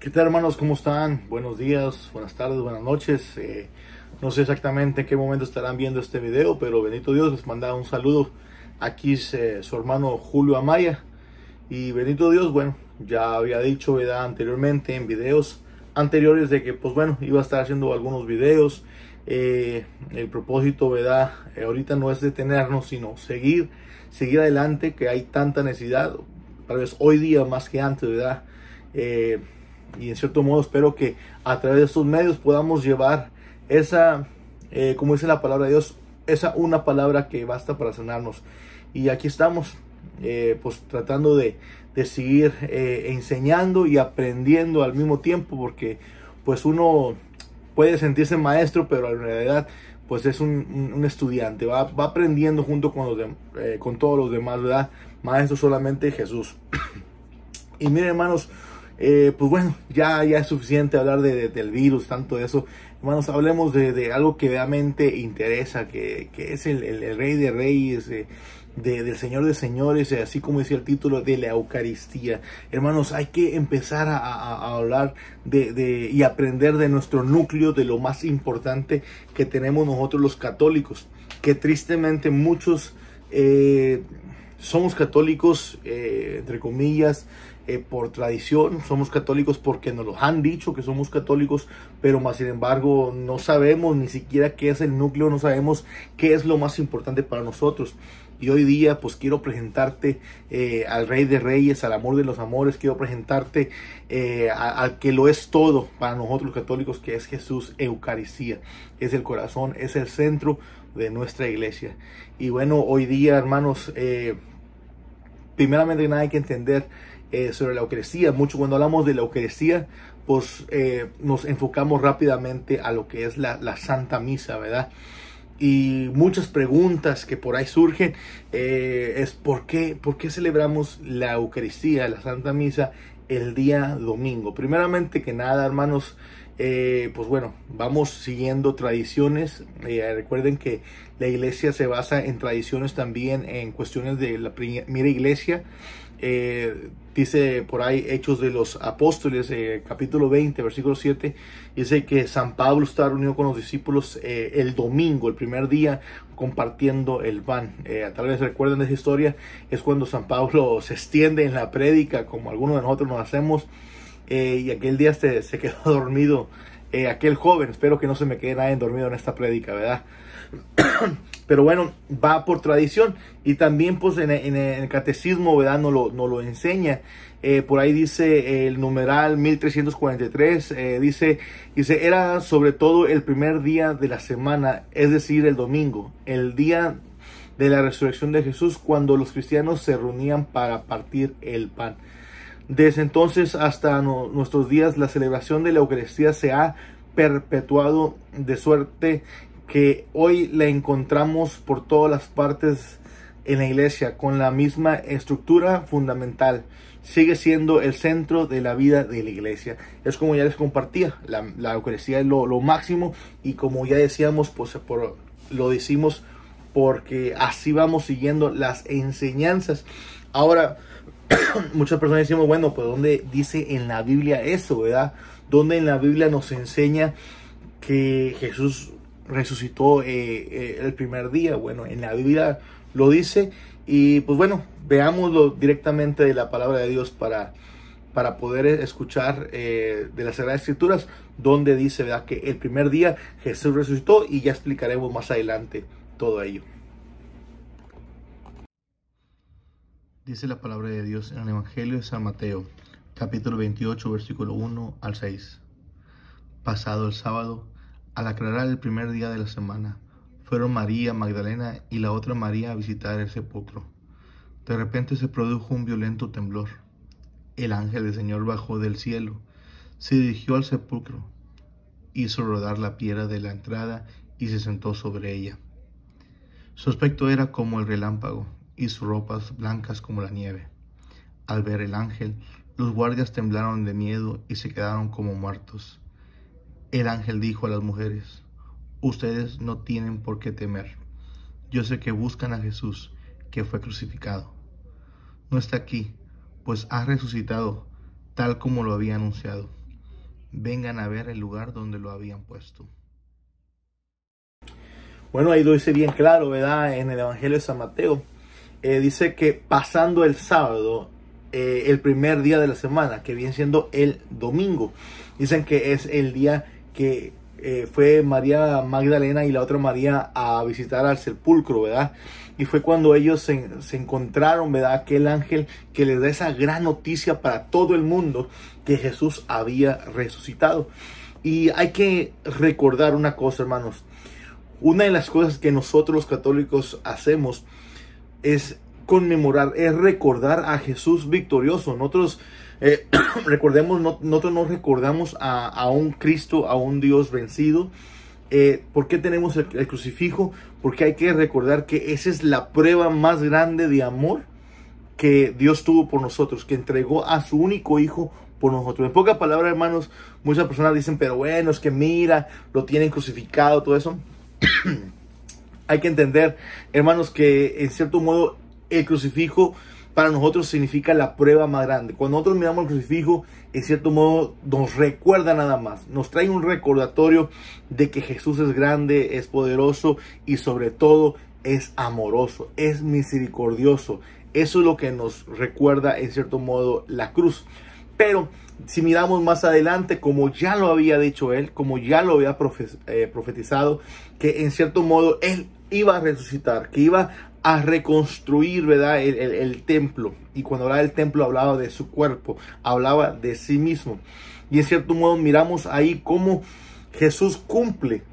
¿Qué tal, hermanos? ¿Cómo están? Buenos días, buenas tardes, buenas noches. No sé exactamente en qué momento estarán viendo este video, pero bendito Dios, les manda un saludo. Aquí es su hermano Julio Amaya. Y bendito Dios, bueno, ya había dicho, ¿verdad?, anteriormente en videos anteriores de que, pues bueno, iba a estar haciendo algunos videos. El propósito, ¿verdad?, ahorita no es detenernos, sino seguir adelante, que hay tanta necesidad, tal vez hoy día más que antes, ¿verdad? Y en cierto modo espero que a través de estos medios podamos llevar esa, como dice la palabra de Dios, esa una palabra que basta para sanarnos. Y aquí estamos, pues tratando de seguir enseñando y aprendiendo al mismo tiempo, porque pues uno puede sentirse maestro, pero en realidad pues es un estudiante, va aprendiendo junto con todos los demás, ¿verdad? Maestro solamente Jesús. Y miren, hermanos, pues bueno, ya es suficiente hablar del virus, tanto de eso. Hermanos, hablemos de algo que realmente interesa, que es el Rey de Reyes, del Señor de Señores, así como decía el título, de la Eucaristía. Hermanos, hay que empezar a hablar y aprender de nuestro núcleo, de lo más importante que tenemos nosotros los católicos, que tristemente muchos somos católicos, entre comillas, por tradición. Somos católicos porque nos lo han dicho que somos católicos, pero más sin embargo no sabemos ni siquiera qué es el núcleo, no sabemos qué es lo más importante para nosotros. Y hoy día pues quiero presentarte al Rey de Reyes, al amor de los amores. Quiero presentarte al que lo es todo para nosotros los católicos, que es Jesús. Eucaristía es el corazón, es el centro de nuestra iglesia. Y bueno, hoy día, hermanos, primeramente nada hay que entender sobre la Eucaristía. Mucho cuando hablamos de la Eucaristía, pues nos enfocamos rápidamente a lo que es la Santa Misa, ¿verdad? Y muchas preguntas que por ahí surgen es ¿por qué celebramos la Eucaristía, la Santa Misa, el día domingo? Primeramente que nada, hermanos, pues bueno, vamos siguiendo tradiciones. Recuerden que la iglesia se basa en tradiciones también, en cuestiones de la primera iglesia. Dice por ahí Hechos de los Apóstoles, capítulo 20, versículo 7, dice que San Pablo está reunido con los discípulos el domingo, el primer día, compartiendo el pan. Tal vez recuerden esa historia, es cuando San Pablo se extiende en la prédica, como algunos de nosotros nos hacemos, y aquel día se quedó dormido aquel joven. Espero que no se me quede nadie dormido en esta prédica, ¿verdad? Pero bueno, va por tradición. Y también pues en el catecismo, ¿verdad?, no lo enseña. Por ahí dice el numeral 1343, dice, era sobre todo el primer día de la semana, es decir, el domingo, el día de la resurrección de Jesús, cuando los cristianos se reunían para partir el pan. Desde entonces hasta nuestros días, la celebración de la Eucaristía se ha perpetuado, de suerte que hoy la encontramos por todas las partes en la iglesia, con la misma estructura fundamental. Sigue siendo el centro de la vida de la iglesia. Es como ya les compartía, la Eucaristía es lo máximo, y como ya decíamos, pues lo decimos porque así vamos siguiendo las enseñanzas. Ahora, muchas personas decimos, bueno, pues ¿dónde dice en la Biblia eso, verdad? ¿Dónde en la Biblia nos enseña que Jesús resucitó el primer día? Bueno, en la Biblia lo dice. Y pues bueno, veámoslo directamente de la palabra de Dios para poder escuchar de las Sagradas Escrituras, donde dice, ¿verdad?, que el primer día Jesús resucitó, y ya explicaremos más adelante todo ello. Dice la palabra de Dios en el Evangelio de San Mateo, capítulo 28, versículo 1 al 6. Pasado el sábado, al aclarar el primer día de la semana, fueron María Magdalena y la otra María a visitar el sepulcro. De repente se produjo un violento temblor. El ángel del Señor bajó del cielo, se dirigió al sepulcro, hizo rodar la piedra de la entrada y se sentó sobre ella. Su aspecto era como el relámpago y sus ropas blancas como la nieve. Al ver el ángel, los guardias temblaron de miedo y se quedaron como muertos. El ángel dijo a las mujeres: ustedes no tienen por qué temer. Yo sé que buscan a Jesús, que fue crucificado. No está aquí, pues ha resucitado, tal como lo había anunciado. vengan a ver el lugar donde lo habían puesto. Bueno, ahí lo dice bien claro, ¿verdad? En el Evangelio de San Mateo. Dice que pasando el sábado, el primer día de la semana, que viene siendo el domingo. Dicen que es el día que fue María Magdalena y la otra María a visitar al sepulcro, ¿verdad? Y fue cuando ellos se encontraron, ¿verdad? Aquel ángel que les da esa gran noticia para todo el mundo, que Jesús había resucitado. Y hay que recordar una cosa, hermanos. Una de las cosas que nosotros los católicos hacemos es conmemorar, es recordar a Jesús victorioso. Nosotros nosotros no recordamos a un Cristo, a un Dios vencido. ¿Por qué tenemos el crucifijo? Porque hay que recordar que esa es la prueba más grande de amor que Dios tuvo por nosotros, que entregó a su único hijo por nosotros. En pocas palabras, hermanos, muchas personas dicen, pero bueno, es que mira, lo tienen crucificado, todo eso. Hay que entender, hermanos, que en cierto modo el crucifijo para nosotros significa la prueba más grande. Cuando nosotros miramos el crucifijo, en cierto modo nos recuerda nada más. Nos trae un recordatorio de que Jesús es grande, es poderoso y sobre todo es amoroso, es misericordioso. Eso es lo que nos recuerda en cierto modo la cruz. Pero si miramos más adelante, como ya lo había dicho él, como ya lo había profetizado, que en cierto modo él iba a resucitar, que iba a reconstruir, ¿verdad? El templo. Y cuando hablaba del templo hablaba de su cuerpo, hablaba de sí mismo. Y en cierto modo miramos ahí cómo Jesús cumple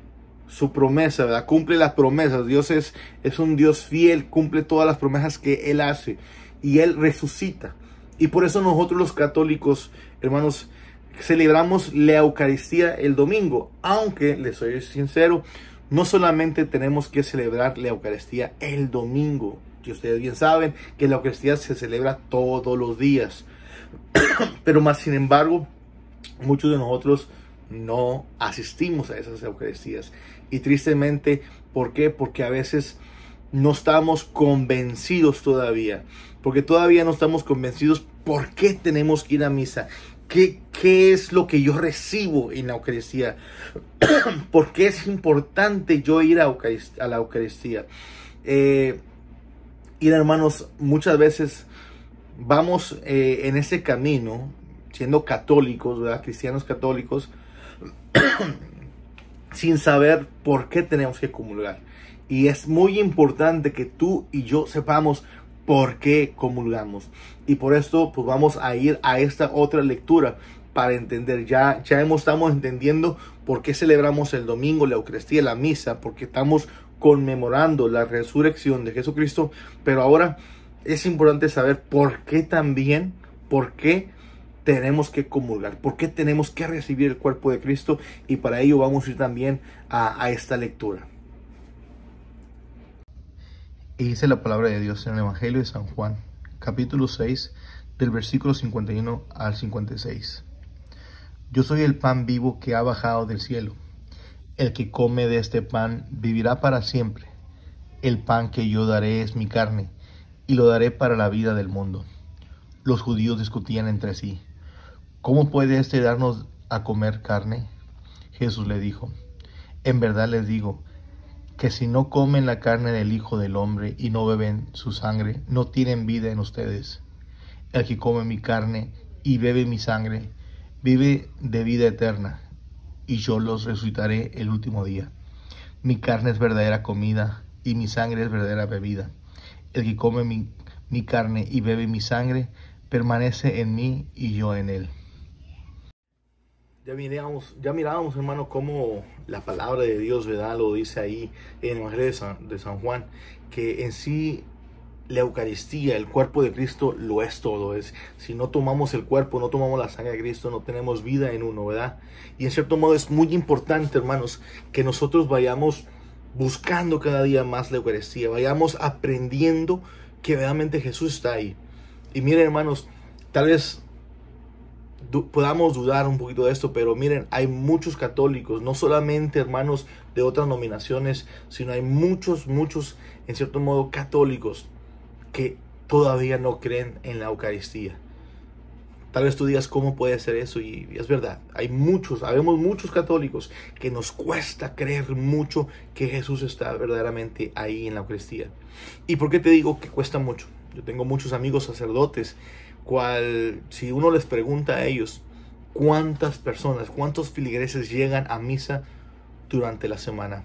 su promesa, ¿verdad? Cumple las promesas. Dios es un Dios fiel, cumple todas las promesas que Él hace. Y Él resucita. Y por eso nosotros los católicos, hermanos, celebramos la Eucaristía el domingo. Aunque, les soy sincero, no solamente tenemos que celebrar la Eucaristía el domingo. Que ustedes bien saben que la Eucaristía se celebra todos los días. Pero más sin embargo, muchos de nosotros no asistimos a esas Eucaristías. Y tristemente, ¿por qué? Porque a veces no estamos convencidos todavía. Porque todavía no estamos convencidos por qué tenemos que ir a misa. ¿Qué es lo que yo recibo en la Eucaristía? ¿Por qué es importante yo ir a la Eucaristía? Y hermanos, muchas veces vamos en ese camino, siendo católicos, ¿verdad? Cristianos católicos, sin saber por qué tenemos que comulgar. Y es muy importante que tú y yo sepamos por qué comulgamos. Y por esto pues vamos a ir a esta otra lectura para entender. Ya estamos entendiendo por qué celebramos el domingo la Eucaristía, la misa, porque estamos conmemorando la resurrección de Jesucristo. Pero ahora es importante saber por qué también, por qué tenemos que comulgar, por qué tenemos que recibir el cuerpo de Cristo. Y para ello vamos a ir también a esta lectura. Y dice la palabra de Dios en el Evangelio de San Juan, capítulo 6, del versículo 51 al 56. Yo soy el pan vivo que ha bajado del cielo. El que come de este pan vivirá para siempre. El pan que yo daré es mi carne, y lo daré para la vida del mundo. Los judíos discutían entre sí: ¿cómo puede éste darnos a comer carne? Jesús le dijo: en verdad les digo, que si no comen la carne del Hijo del Hombre y no beben su sangre, no tienen vida en ustedes. El que come mi carne y bebe mi sangre, vive de vida eterna, y yo los resucitaré el último día. Mi carne es verdadera comida, y mi sangre es verdadera bebida. El que come mi carne y bebe mi sangre, permanece en mí y yo en él. Ya mirábamos, hermano, cómo la palabra de Dios, ¿verdad? Lo dice ahí en el Evangelio de San Juan, que en sí la Eucaristía, el cuerpo de Cristo, lo es todo. Si no tomamos el cuerpo, no tomamos la sangre de Cristo, no tenemos vida en uno, ¿verdad? Y en cierto modo es muy importante, hermanos, que nosotros vayamos buscando cada día más la Eucaristía, vayamos aprendiendo que realmente Jesús está ahí. Y miren, hermanos, tal vez podamos dudar un poquito de esto, pero miren, hay muchos católicos, no solamente hermanos de otras denominaciones, sino hay muchos, en cierto modo, católicos que todavía no creen en la Eucaristía. Tal vez tú digas, ¿cómo puede ser eso? Y es verdad, habemos muchos católicos que nos cuesta creer mucho que Jesús está verdaderamente ahí en la Eucaristía. ¿Y por qué te digo que cuesta mucho? Yo tengo muchos amigos sacerdotes, si uno les pregunta a ellos, ¿cuántos feligreses llegan a misa durante la semana?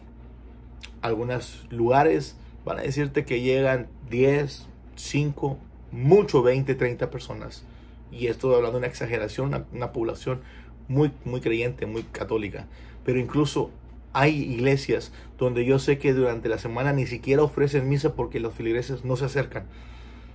Algunos lugares van a decirte que llegan 10, 5, mucho 20, 30 personas. Y estoy hablando de una exageración, una población muy creyente, muy católica. Pero incluso hay iglesias donde yo sé que durante la semana ni siquiera ofrecen misa porque los feligreses no se acercan.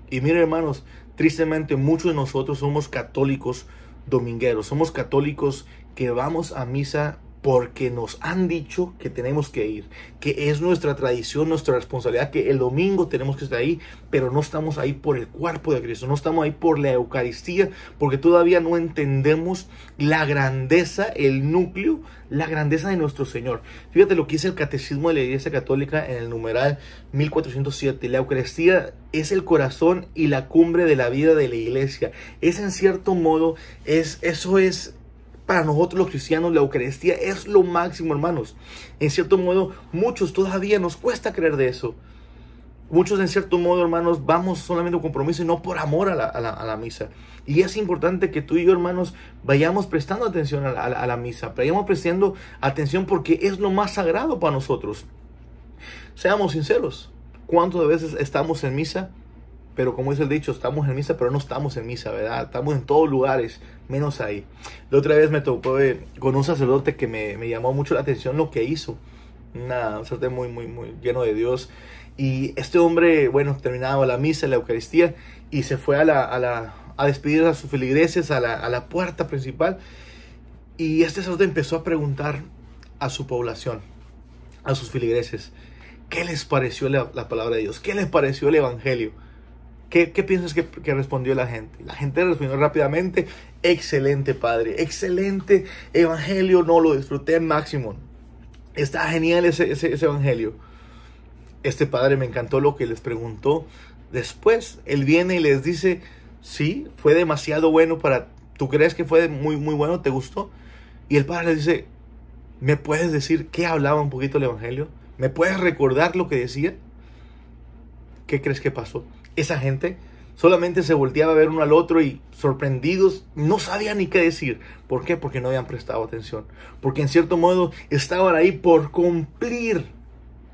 Y miren, hermanos, tristemente muchos de nosotros somos católicos domingueros. Somos católicos que vamos a misa porque nos han dicho que tenemos que ir, que es nuestra tradición, nuestra responsabilidad, que el domingo tenemos que estar ahí, pero no estamos ahí por el cuerpo de Cristo, no estamos ahí por la Eucaristía, porque todavía no entendemos la grandeza, el núcleo, la grandeza de nuestro Señor. Fíjate lo que dice el Catecismo de la Iglesia Católica en el numeral 1407. La Eucaristía es el corazón y la cumbre de la vida de la Iglesia. Es en cierto modo, eso es... Para nosotros los cristianos la Eucaristía es lo máximo, hermanos. En cierto modo, muchos todavía nos cuesta creer de eso. Muchos en cierto modo, hermanos, vamos solamente con compromiso y no por amor a la misa. Y es importante que tú y yo, hermanos, vayamos prestando atención a la misa. Vayamos prestando atención porque es lo más sagrado para nosotros. Seamos sinceros. ¿Cuántas veces estamos en misa? Pero como dice el dicho, estamos en misa, pero no estamos en misa, ¿verdad? Estamos en todos lugares, menos ahí. La otra vez me tocó con un sacerdote que me llamó mucho la atención lo que hizo. Un sacerdote muy lleno de Dios. Y este hombre, bueno, terminaba la misa, la Eucaristía, y se fue a despedir a sus feligreses a la puerta principal. Y este sacerdote empezó a preguntar a su población, a sus feligreses, ¿qué les pareció la palabra de Dios? ¿Qué les pareció el Evangelio? ¿Qué piensas que respondió la gente? La gente respondió rápidamente, excelente, padre, excelente evangelio, no lo disfruté máximo. Está genial ese evangelio. Este padre me encantó lo que les preguntó. Después, él viene y les dice, sí, fue demasiado bueno ¿tú crees que fue muy bueno? ¿Te gustó? Y el padre le dice, ¿me puedes decir qué hablaba un poquito el evangelio? ¿Me puedes recordar lo que decía? ¿Qué crees que pasó? Esa gente solamente se volteaba a ver uno al otro y sorprendidos no sabían ni qué decir. ¿Por qué? Porque no habían prestado atención. Porque en cierto modo estaban ahí por cumplir,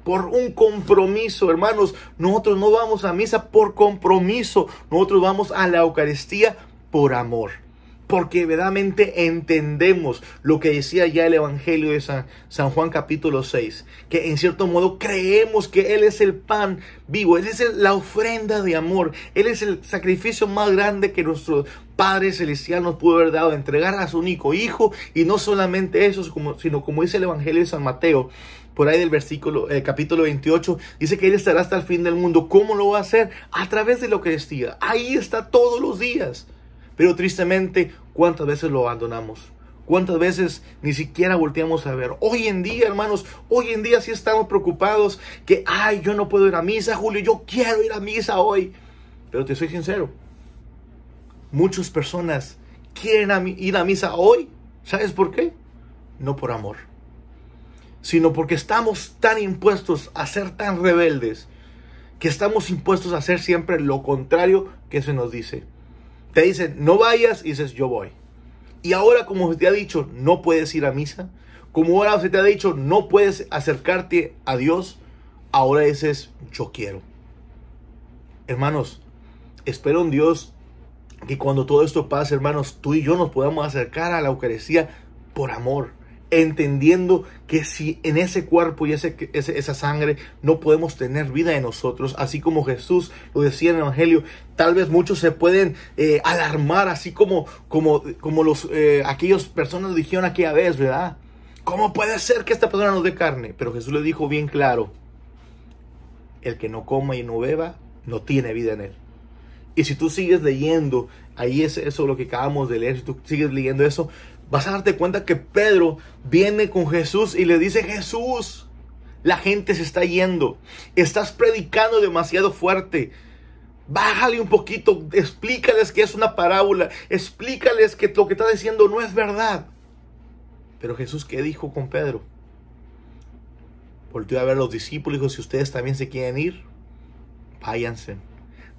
por un compromiso. Hermanos, nosotros no vamos a misa por compromiso. Nosotros vamos a la Eucaristía por amor. Porque verdaderamente entendemos lo que decía ya el Evangelio de San Juan capítulo 6. Que en cierto modo creemos que Él es el pan vivo. Él es la ofrenda de amor. Él es el sacrificio más grande que nuestro Padre Celestial nos pudo haber dado. Entregar a su único Hijo. Y no solamente eso, sino como dice el Evangelio de San Mateo. Por ahí del capítulo 28. Dice que Él estará hasta el fin del mundo. ¿Cómo lo va a hacer? A través de la Eucaristía. Ahí está todos los días. Pero tristemente, ¿cuántas veces lo abandonamos? ¿Cuántas veces ni siquiera volteamos a ver? Hoy en día, hermanos, hoy en día sí estamos preocupados que, yo no puedo ir a misa, Julio, yo quiero ir a misa hoy. Pero te soy sincero, muchas personas quieren ir a misa hoy. ¿Sabes por qué? No por amor, sino porque estamos tan impuestos a ser tan rebeldes, que estamos impuestos a hacer siempre lo contrario que se nos dice. Te dicen, no vayas, y dices, yo voy. Y ahora, como se te ha dicho, no puedes ir a misa. Como ahora se te ha dicho, no puedes acercarte a Dios. Ahora dices, yo quiero. Hermanos, espero en Dios que cuando todo esto pase, hermanos, tú y yo nos podamos acercar a la Eucaristía por amor. Entendiendo que si en ese cuerpo y esa sangre no podemos tener vida en nosotros, así como Jesús lo decía en el Evangelio, tal vez muchos se pueden alarmar, así como aquellas personas dijeron aquella vez, ¿verdad? ¿Cómo puede ser que esta persona nos dé carne? Pero Jesús le dijo bien claro, el que no coma y no beba, no tiene vida en él. Y si tú sigues leyendo, ahí es eso lo que acabamos de leer, si tú sigues leyendo eso, vas a darte cuenta que Pedro viene con Jesús y le dice, Jesús, la gente se está yendo. Estás predicando demasiado fuerte. Bájale un poquito, explícales que es una parábola, explícales que lo que está diciendo no es verdad. Pero Jesús, ¿qué dijo con Pedro? Volteó a ver a los discípulos y dijo, si ustedes también se quieren ir, váyanse.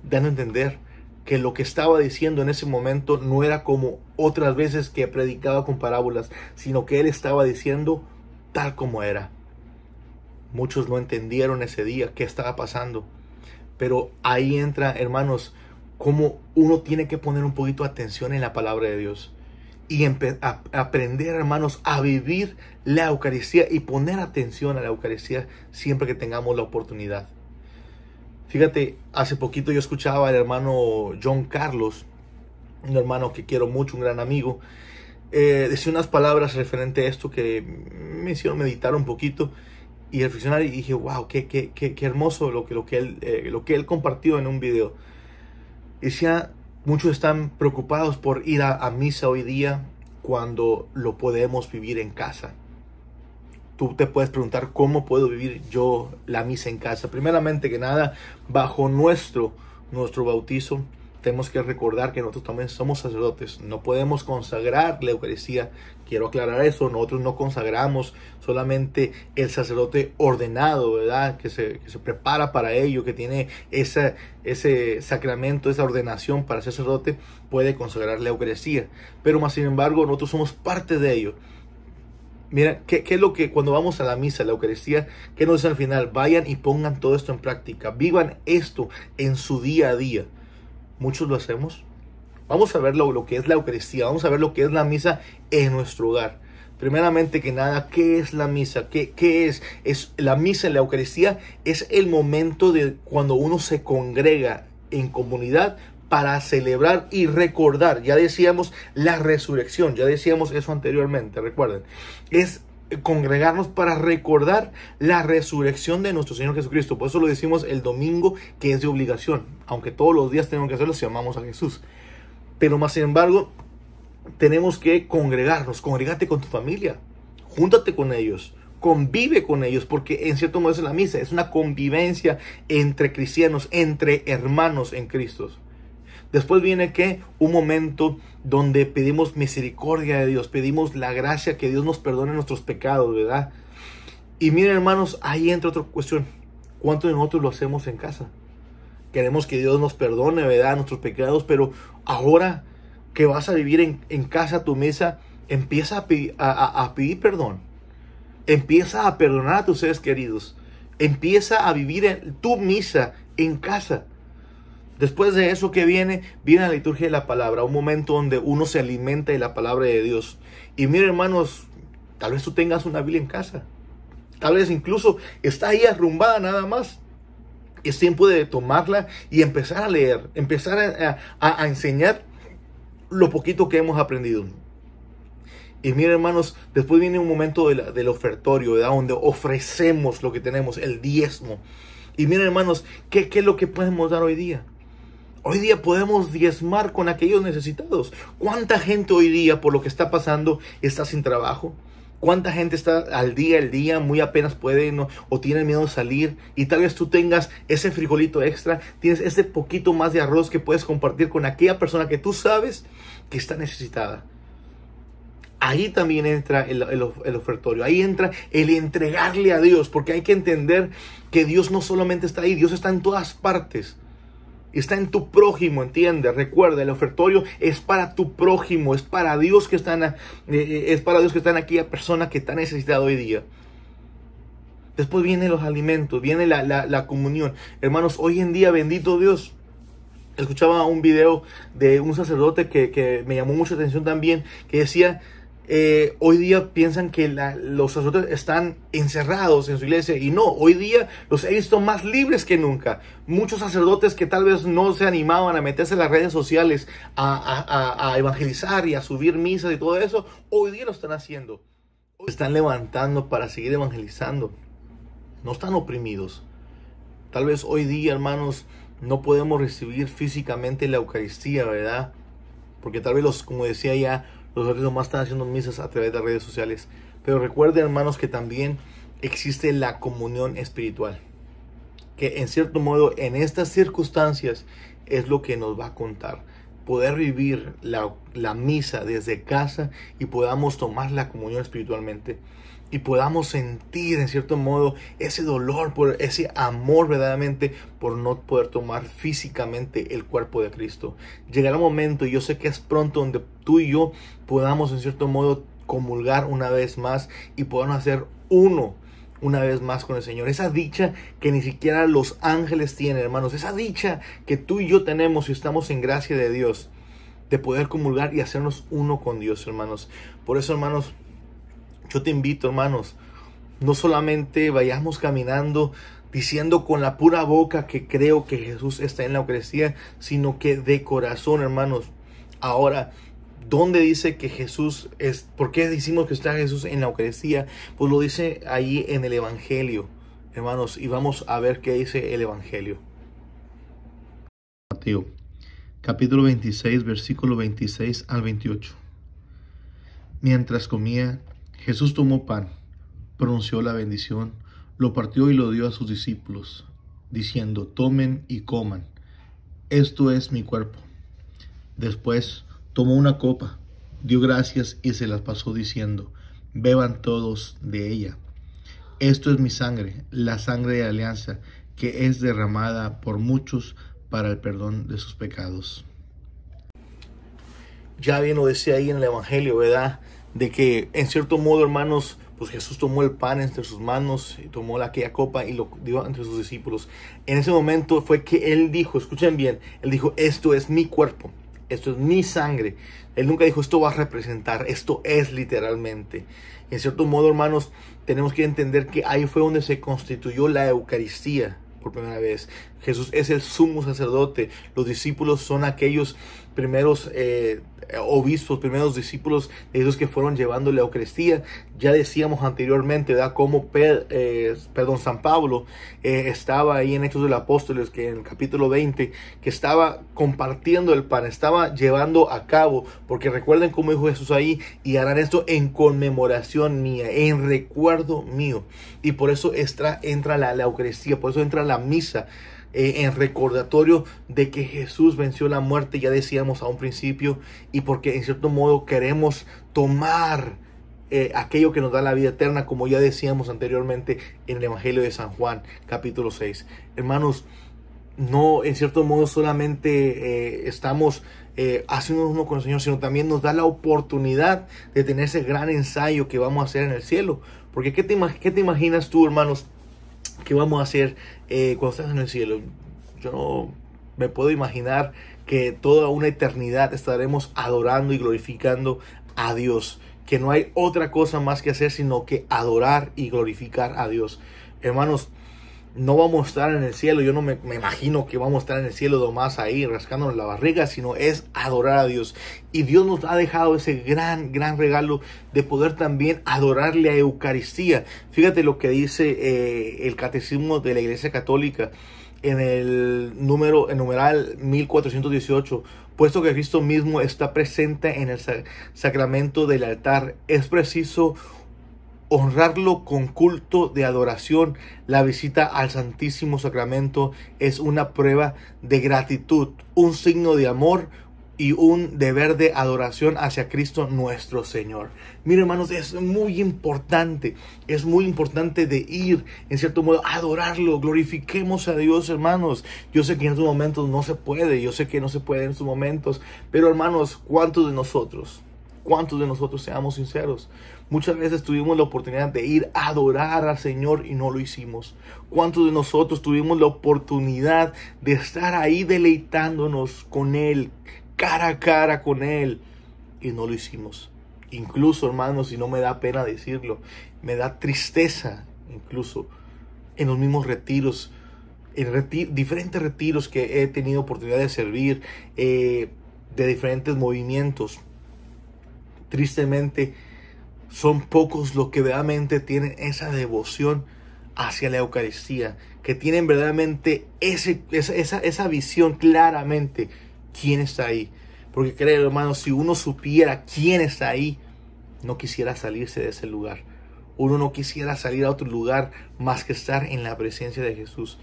Dando a entender que lo que estaba diciendo en ese momento no era como otras veces que predicaba con parábolas, sino que él estaba diciendo tal como era. Muchos no entendieron ese día qué estaba pasando. Pero ahí entra, hermanos, cómo uno tiene que poner un poquito de atención en la palabra de Dios. Y aprender, hermanos, a vivir la Eucaristía y poner atención a la Eucaristía siempre que tengamos la oportunidad. Fíjate, hace poquito yo escuchaba al hermano John Carlos, un hermano que quiero mucho, un gran amigo, decía unas palabras referente a esto que me hicieron meditar un poquito y reflexionar, y dije, wow, qué hermoso lo que él compartió en un video. Decía, muchos están preocupados por ir a misa hoy día cuando lo podemos vivir en casa. Tú te puedes preguntar, ¿cómo puedo vivir yo la misa en casa? Primeramente que nada, bajo nuestro bautizo, tenemos que recordar que nosotros también somos sacerdotes. No podemos consagrar la Eucaristía. Quiero aclarar eso. Nosotros no consagramos, solamente el sacerdote ordenado, ¿verdad? Que se prepara para ello, que tiene ese sacramento, esa ordenación para ser sacerdote, puede consagrar la Eucaristía. Pero más sin embargo, nosotros somos parte de ello. Mira, ¿qué es lo que cuando vamos a la misa, la Eucaristía, qué nos dice al final? Vayan y pongan todo esto en práctica. Vivan esto en su día a día. Muchos lo hacemos. Vamos a ver lo que es la Eucaristía. Vamos a ver lo que es la misa en nuestro hogar. Primeramente que nada, ¿qué es la misa? ¿Qué es? Es la misa en la Eucaristía es el momento de cuando uno se congrega en comunidad para celebrar y recordar. Ya decíamos la resurrección. Ya decíamos eso anteriormente, recuerden. Es congregarnos para recordar la resurrección de nuestro Señor Jesucristo. Por eso lo decimos el domingo, que es de obligación, aunque todos los días tenemos que hacerlo si amamos a Jesús. Pero más sin embargo, tenemos que congregarnos. Congrégate con tu familia, júntate con ellos, convive con ellos, porque en cierto modo es la misa, es una convivencia entre cristianos, entre hermanos en Cristo. Después viene un momento donde pedimos misericordia de Dios, pedimos la gracia, que Dios nos perdone nuestros pecados, ¿verdad? Y miren, hermanos, ahí entra otra cuestión. ¿Cuántos de nosotros lo hacemos en casa? Queremos que Dios nos perdone, ¿verdad?, nuestros pecados, pero ahora que vas a vivir en casa tu misa, empieza a pedir perdón. Empieza a perdonar a tus seres queridos. Empieza a vivir tu misa en casa. Después de eso que viene la liturgia de la palabra, un momento donde uno se alimenta de la palabra de Dios. Y miren, hermanos, tal vez tú tengas una Biblia en casa. Tal vez incluso está ahí arrumbada nada más. Es tiempo de tomarla y empezar a leer, empezar a enseñar lo poquito que hemos aprendido. Y miren, hermanos, después viene un momento del ofertorio, ¿verdad?, donde ofrecemos lo que tenemos, el diezmo. Y miren, hermanos, ¿qué es lo que podemos dar hoy día? Hoy día podemos diezmar con aquellos necesitados. ¿Cuánta gente hoy día, por lo que está pasando, está sin trabajo? ¿Cuánta gente está al día, muy apenas puede, ¿no?, o tiene miedo de salir? Y tal vez tú tengas ese frijolito extra, tienes ese poquito más de arroz que puedes compartir con aquella persona que tú sabes que está necesitada. Ahí también entra el ofertorio, ahí entra el entregarle a Dios, porque hay que entender que Dios no solamente está ahí, Dios está en todas partes. Está en tu prójimo, ¿entiendes? Recuerda, el ofertorio es para tu prójimo, es para Dios que está en aquella persona que está necesitada hoy día. Después vienen los alimentos, viene la comunión. Hermanos, hoy en día, bendito Dios, escuchaba un video de un sacerdote que me llamó mucha atención también, que decía, hoy día piensan que los sacerdotes están encerrados en su iglesia, y no, hoy día los he visto más libres que nunca. Muchos sacerdotes que tal vez no se animaban a meterse en las redes sociales a evangelizar y a subir misas y todo eso, hoy día lo están haciendo. Se están levantando para seguir evangelizando. No están oprimidos. Tal vez hoy día, hermanos, no podemos recibir físicamente la Eucaristía, ¿verdad? Porque tal vez como decía ya, los sacerdotes nomás están haciendo misas a través de las redes sociales. Pero recuerden, hermanos, que también existe la comunión espiritual. que en cierto modo en estas circunstancias es lo que nos va a contar. Poder vivir la misa desde casa y podamos tomar la comunión espiritualmente. Y podamos sentir en cierto modo ese dolor, por ese amor verdaderamente por no poder tomar físicamente el cuerpo de Cristo. Llegará un momento, y yo sé que es pronto, donde tú y yo podamos en cierto modo comulgar una vez más y podamos hacer uno una vez más con el Señor. Esa dicha que ni siquiera los ángeles tienen, hermanos. Esa dicha que tú y yo tenemos y estamos en gracia de Dios, de poder comulgar y hacernos uno con Dios, hermanos. Por eso, hermanos, yo te invito, hermanos, no solamente vayamos caminando diciendo con la pura boca que creo que Jesús está en la Eucaristía, sino que de corazón, hermanos. Ahora, ¿dónde dice que Jesús es? ¿Por qué decimos que está Jesús en la Eucaristía? Pues lo dice ahí en el Evangelio, hermanos, y vamos a ver qué dice el Evangelio. Mateo, capítulo 26, versículo 26 al 28. Mientras comía, Jesús tomó pan, pronunció la bendición, lo partió y lo dio a sus discípulos, diciendo: tomen y coman, esto es mi cuerpo. Después tomó una copa, dio gracias y se las pasó diciendo: beban todos de ella. Esto es mi sangre, la sangre de la alianza, que es derramada por muchos para el perdón de sus pecados. Ya bien lo decía ahí en el Evangelio, ¿verdad? De que en cierto modo, hermanos, pues Jesús tomó el pan entre sus manos, y tomó aquella copa y lo dio entre sus discípulos. En ese momento fue que Él dijo, escuchen bien, Él dijo: esto es mi cuerpo, esto es mi sangre. Él nunca dijo: esto va a representar, esto es literalmente. En cierto modo, hermanos, tenemos que entender que ahí fue donde se constituyó la Eucaristía por primera vez. Jesús es el sumo sacerdote. Los discípulos son aquellos primeros obispos, primeros discípulos de esos que fueron llevando la Eucaristía. Ya decíamos anteriormente, ¿verdad?, cómo San Pablo estaba ahí en Hechos de los Apóstoles, que en el capítulo 20, que estaba compartiendo el pan, estaba llevando a cabo, porque recuerden cómo dijo Jesús ahí: y harán esto en conmemoración mía, en recuerdo mío. Y por eso entra la Eucaristía, por eso entra la misa, en recordatorio de que Jesús venció la muerte, ya decíamos a un principio, y porque en cierto modo queremos tomar aquello que nos da la vida eterna, como ya decíamos anteriormente en el Evangelio de San Juan, capítulo 6. Hermanos, no en cierto modo solamente estamos haciendo uno con el Señor, sino también nos da la oportunidad de tener ese gran ensayo que vamos a hacer en el cielo. Porque ¿qué te imaginas tú, hermanos, que vamos a hacer cuando estés en el cielo? Yo no me puedo imaginar que toda una eternidad estaremos adorando y glorificando a Dios, que no hay otra cosa más que hacer sino que adorar y glorificar a Dios. Hermanos, no vamos a estar en el cielo, yo no me imagino que vamos a estar en el cielo nomás ahí rascándonos la barriga, sino es adorar a Dios. Y Dios nos ha dejado ese gran regalo de poder también adorarle a Eucaristía. Fíjate lo que dice el Catecismo de la Iglesia Católica en el numeral 1418. Puesto que Cristo mismo está presente en el sacramento del altar, es preciso honrarlo con culto de adoración. La visita al Santísimo Sacramento es una prueba de gratitud, un signo de amor y un deber de adoración hacia Cristo nuestro Señor. Miren, hermanos, es muy importante de ir, en cierto modo, a adorarlo. Glorifiquemos a Dios, hermanos. Yo sé que en estos momentos no se puede, yo sé que no se puede en estos momentos, pero hermanos, ¿cuántos de nosotros, seamos sinceros, muchas veces tuvimos la oportunidad de ir a adorar al Señor y no lo hicimos? ¿Cuántos de nosotros tuvimos la oportunidad de estar ahí deleitándonos con Él, cara a cara con Él, y no lo hicimos? Incluso, hermanos, y no me da pena decirlo, me da tristeza, incluso en los mismos retiros, diferentes retiros que he tenido oportunidad de servir, de diferentes movimientos. Tristemente, son pocos los que verdaderamente tienen esa devoción hacia la Eucaristía, que tienen verdaderamente esa visión claramente quién está ahí. Porque créanme, hermanos, si uno supiera quién está ahí, no quisiera salirse de ese lugar. Uno no quisiera salir a otro lugar más que estar en la presencia de Jesús.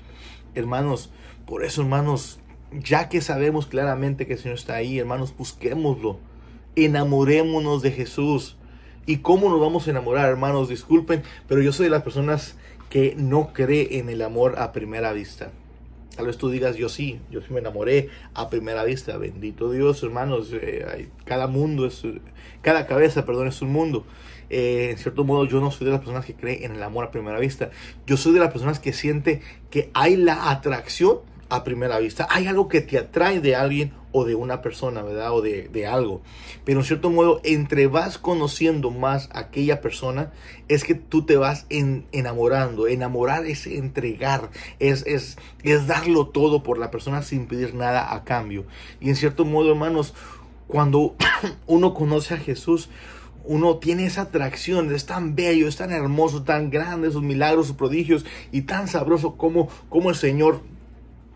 Hermanos, por eso, hermanos, ya que sabemos claramente que el Señor está ahí, hermanos, busquémoslo. Enamorémonos de Jesús. ¿Y cómo nos vamos a enamorar, hermanos? Disculpen, pero yo soy de las personas que no cree en el amor a primera vista. Tal vez tú digas, yo sí me enamoré a primera vista. Bendito Dios, hermanos. Cada cabeza, es un mundo. En cierto modo, yo no soy de las personas que cree en el amor a primera vista. Yo soy de las personas que siente que hay la atracción a primera vista. Hay algo que te atrae de alguien o de una persona, ¿verdad? O de algo. Pero en cierto modo, entre vas conociendo más a aquella persona, es que tú te vas enamorando. Enamorar es entregar, es darlo todo por la persona sin pedir nada a cambio. Y en cierto modo, hermanos, cuando uno conoce a Jesús, uno tiene esa atracción. Es tan bello, es tan hermoso, tan grande, sus milagros, sus prodigios, y tan sabroso como el Señor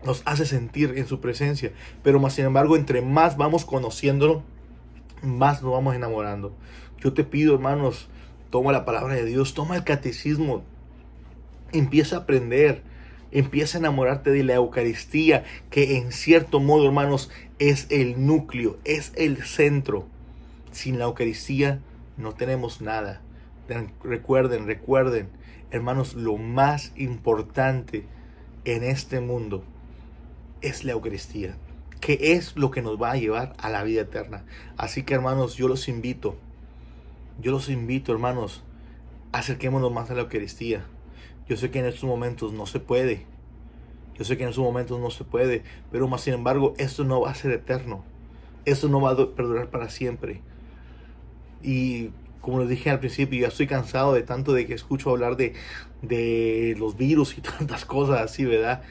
nos hace sentir en su presencia. Pero más sin embargo, entre más vamos conociéndolo, más nos vamos enamorando. Yo te pido, hermanos, toma la palabra de Dios, toma el catecismo, empieza a aprender, empieza a enamorarte de la Eucaristía, que en cierto modo, hermanos, es el núcleo, es el centro. Sin la Eucaristía no tenemos nada. Recuerden, hermanos, lo más importante en este mundo es la Eucaristía, que es lo que nos va a llevar a la vida eterna. Así que, hermanos, yo los invito, hermanos, acerquémonos más a la Eucaristía. Yo sé que en estos momentos no se puede, pero más sin embargo, esto no va a ser eterno, esto no va a perdurar para siempre. Y como les dije al principio, ya estoy cansado de tanto de que escucho hablar de los virus y tantas cosas así, ¿verdad?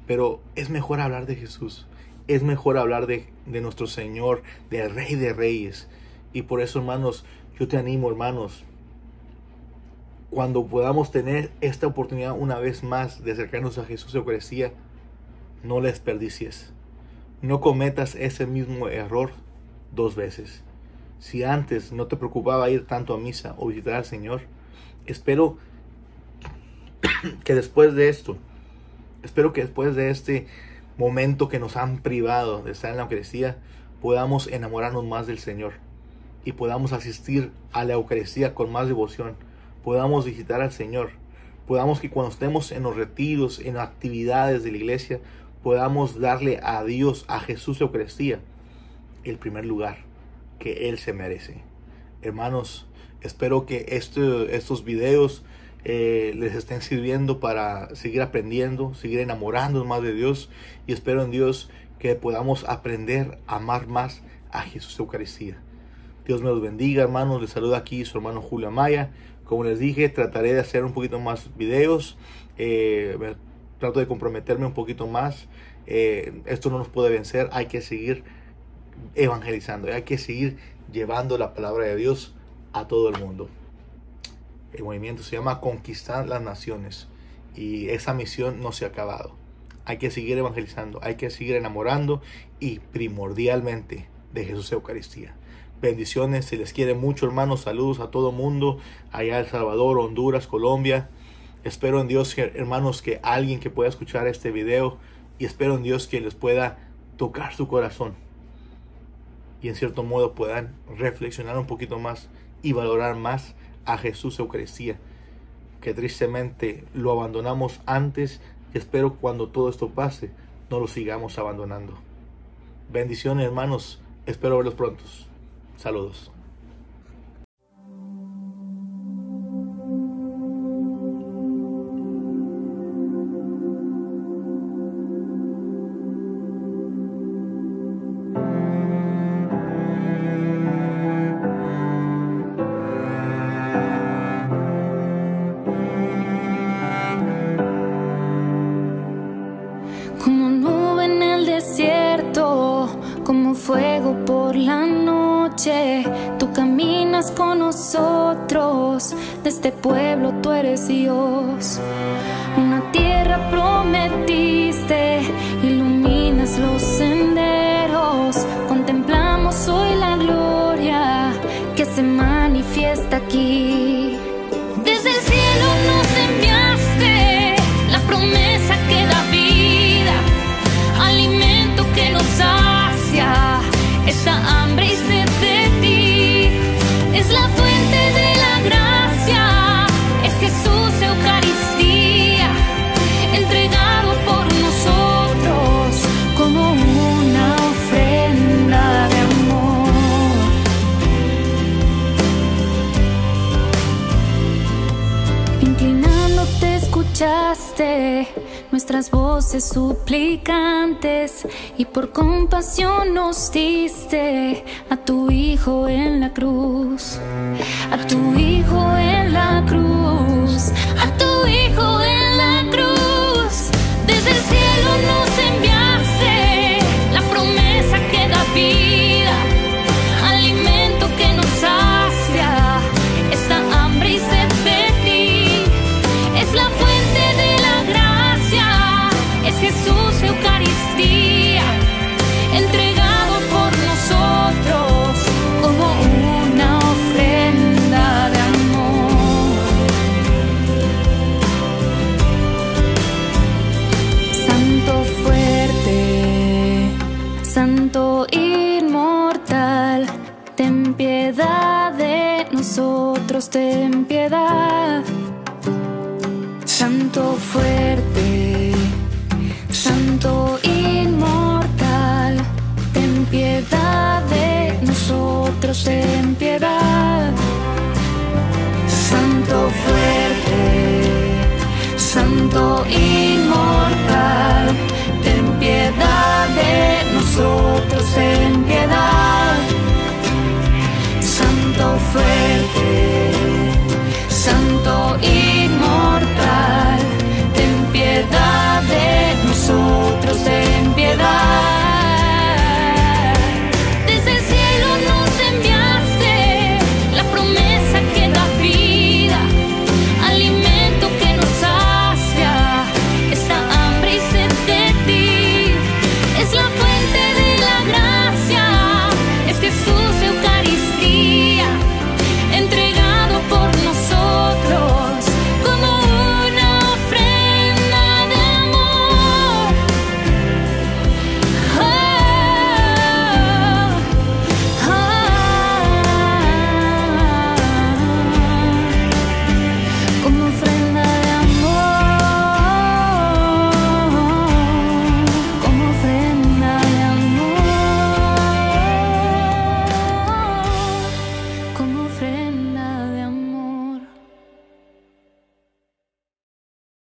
Pero es mejor hablar de Jesús. Es mejor hablar de nuestro Señor, del Rey de Reyes. Y por eso, hermanos, yo te animo, hermanos, cuando podamos tener esta oportunidad una vez más de acercarnos a Jesús de Eucaristía, no la desperdicies. No cometas ese mismo error 2 veces. Si antes no te preocupaba ir tanto a misa o visitar al Señor, espero que después de este momento que nos han privado de estar en la Eucaristía, podamos enamorarnos más del Señor y podamos asistir a la Eucaristía con más devoción, podamos visitar al Señor, podamos que cuando estemos en los retiros, en actividades de la iglesia, podamos darle a Dios, a Jesús de Eucaristía, el primer lugar que Él se merece. Hermanos, espero que estos videos les estén sirviendo para seguir aprendiendo, seguir enamorándonos más de Dios, y espero en Dios que podamos aprender a amar más a Jesús de Eucaristía. Dios me los bendiga, hermanos. Les saluda aquí su hermano Julio Amaya. Como les dije, trataré de hacer un poquito más videos, trato de comprometerme un poquito más. Esto no nos puede vencer, hay que seguir evangelizando, hay que seguir llevando la palabra de Dios a todo el mundo. El movimiento se llama Conquistar las Naciones y esa misión no se ha acabado. Hay que seguir evangelizando, hay que seguir enamorando y primordialmente de Jesús Eucaristía. Bendiciones, se les quiere mucho, hermanos. Saludos a todo mundo allá en El Salvador, Honduras, Colombia. Espero en Dios, hermanos, que alguien que pueda escuchar este video, y espero en Dios que les pueda tocar su corazón y en cierto modo puedan reflexionar un poquito más y valorar más a Jesús Eucaristía, que tristemente lo abandonamos antes, y espero cuando todo esto pase no lo sigamos abandonando. Bendiciones, hermanos, espero verlos pronto. Saludos. Como nube en el desierto, como fuego por la noche, tú caminas con nosotros, de este pueblo tú eres Dios. Una tierra prometiste, iluminas los senderos, contemplamos hoy la gloria que se manifiesta aquí. Desde el cielo nos enviaste la promesa que da nuestras voces suplicantes, y por compasión nos diste a tu Hijo en la cruz, a tu Hijo en la cruz, a tu Hijo en la cruz. Desde el cielo nos enviaste la promesa que da vida, alimento que nos sacia esta hambre y sed de ti. Es la fuente de la gracia, es Jesús Eucaristía, entregado por nosotros como una ofrenda de amor. Santo fuerte, Santo inmortal, ten piedad de nosotros, ten piedad. Santo fuerte, Santo inmortal, ten piedad de nosotros, ten piedad. Santo fuerte, Santo inmortal,